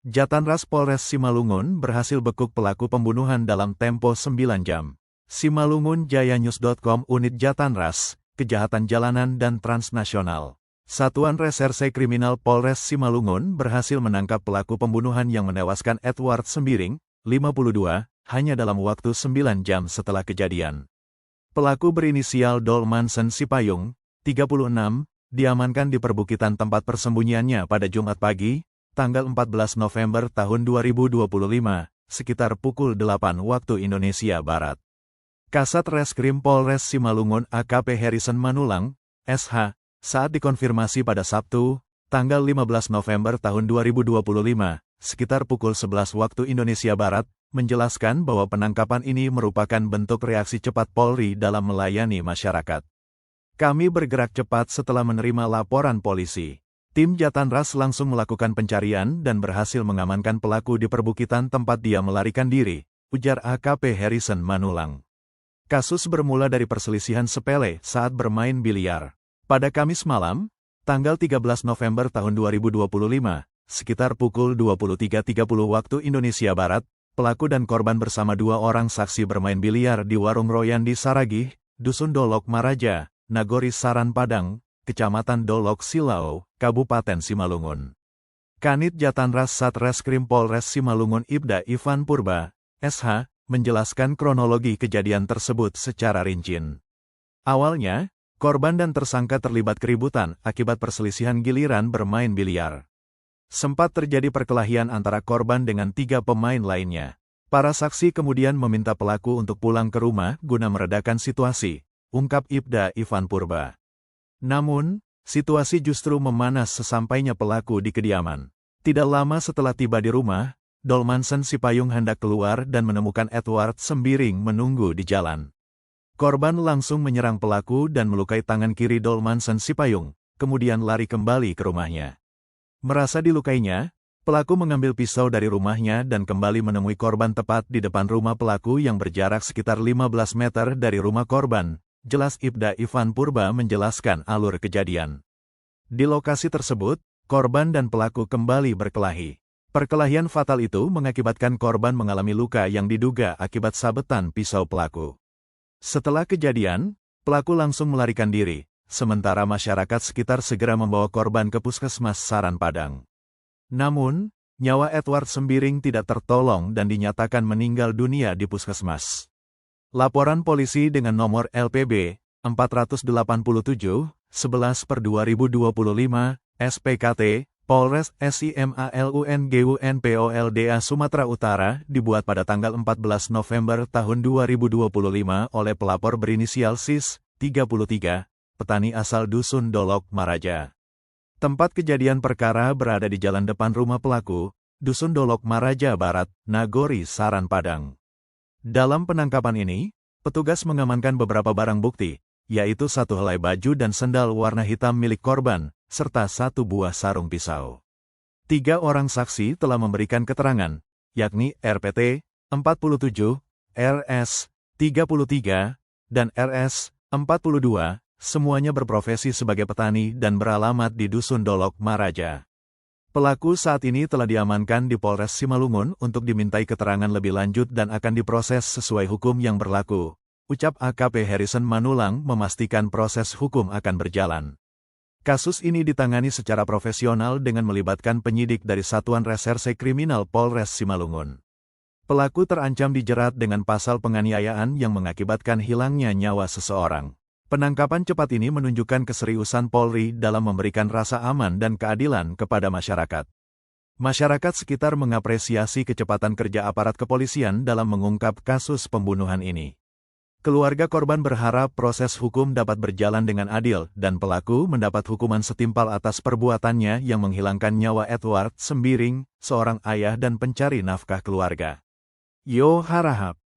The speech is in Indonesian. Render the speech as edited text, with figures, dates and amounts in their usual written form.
Jatanras Polres Simalungun berhasil bekuk pelaku pembunuhan dalam tempo 9 jam. Simalungunjayanews.com Unit Jatanras, Kejahatan Jalanan dan Transnasional. Satuan Reserse Kriminal Polres Simalungun berhasil menangkap pelaku pembunuhan yang menewaskan Edward Sembiring, 52, hanya dalam waktu 9 jam setelah kejadian. Pelaku berinisial Dolmansen Sipayung, 36, diamankan di perbukitan tempat persembunyiannya pada Jumat pagi, tanggal 14 November tahun 2025, sekitar pukul 8 waktu Indonesia Barat. Kasat Reskrim Polres Simalungun AKP Harrison Manulang, SH, saat dikonfirmasi pada Sabtu, tanggal 15 November tahun 2025, sekitar pukul 11 waktu Indonesia Barat, menjelaskan bahwa penangkapan ini merupakan bentuk reaksi cepat Polri dalam melayani masyarakat. Kami bergerak cepat setelah menerima laporan polisi. Tim Jatanras langsung melakukan pencarian dan berhasil mengamankan pelaku di perbukitan tempat dia melarikan diri, ujar AKP Harrison Manulang. Kasus bermula dari perselisihan sepele saat bermain biliar. Pada Kamis malam, tanggal 13 November tahun 2025, sekitar pukul 23.30 waktu Indonesia Barat, pelaku dan korban bersama 2 orang saksi bermain biliar di Warung Royandi Saragih, Dusun Dolok Maraja, Nagori Saran Padang, Kecamatan Dolok Silau, Kabupaten Simalungun. Kanit Jatanras Satreskrim Polres Simalungun Ibda Ivan Purba, SH, menjelaskan kronologi kejadian tersebut secara rinci. Awalnya, korban dan tersangka terlibat keributan akibat perselisihan giliran bermain biliar. Sempat terjadi perkelahian antara korban dengan 3 pemain lainnya. Para saksi kemudian meminta pelaku untuk pulang ke rumah guna meredakan situasi, ungkap Ibda Ivan Purba. Namun, situasi justru memanas sesampainya pelaku di kediaman. Tidak lama setelah tiba di rumah, Dolmansen Sipayung hendak keluar dan menemukan Edward Sembiring menunggu di jalan. Korban langsung menyerang pelaku dan melukai tangan kiri Dolmansen Sipayung, kemudian lari kembali ke rumahnya. Merasa dilukainya, pelaku mengambil pisau dari rumahnya dan kembali menemui korban tepat di depan rumah pelaku yang berjarak sekitar 15 meter dari rumah korban, jelas Ibda Ivan Purba menjelaskan alur kejadian. Di lokasi tersebut, korban dan pelaku kembali berkelahi. Perkelahian fatal itu mengakibatkan korban mengalami luka yang diduga akibat sabetan pisau pelaku. Setelah kejadian, pelaku langsung melarikan diri, sementara masyarakat sekitar segera membawa korban ke Puskesmas Saran Padang. Namun, nyawa Edward Sembiring tidak tertolong dan dinyatakan meninggal dunia di puskesmas. Laporan polisi dengan nomor LPB 487 11/2025 SPKT Polres SIMALUNGUNPOLDA Sumatera Utara dibuat pada tanggal 14 November tahun 2025 oleh pelapor berinisial SIS, 33, petani asal Dusun Dolok Maraja. Tempat kejadian perkara berada di jalan depan rumah pelaku, Dusun Dolok Maraja Barat, Nagori Saran Padang. Dalam penangkapan ini, petugas mengamankan beberapa barang bukti, yaitu 1 helai baju dan sendal warna hitam milik korban, serta 1 buah sarung pisau. 3 orang saksi telah memberikan keterangan, yakni RPT, 47, RS, 33, dan RS, 42, semuanya berprofesi sebagai petani dan beralamat di Dusun Dolok Maraja. Pelaku saat ini telah diamankan di Polres Simalungun untuk dimintai keterangan lebih lanjut dan akan diproses sesuai hukum yang berlaku, ucap AKP Harrison Manulang memastikan proses hukum akan berjalan. Kasus ini ditangani secara profesional dengan melibatkan penyidik dari Satuan Reserse Kriminal Polres Simalungun. Pelaku terancam dijerat dengan pasal penganiayaan yang mengakibatkan hilangnya nyawa seseorang. Penangkapan cepat ini menunjukkan keseriusan Polri dalam memberikan rasa aman dan keadilan kepada masyarakat. Masyarakat sekitar mengapresiasi kecepatan kerja aparat kepolisian dalam mengungkap kasus pembunuhan ini. Keluarga korban berharap proses hukum dapat berjalan dengan adil dan pelaku mendapat hukuman setimpal atas perbuatannya yang menghilangkan nyawa Edward Sembiring, seorang ayah dan pencari nafkah keluarga. Yo harahap.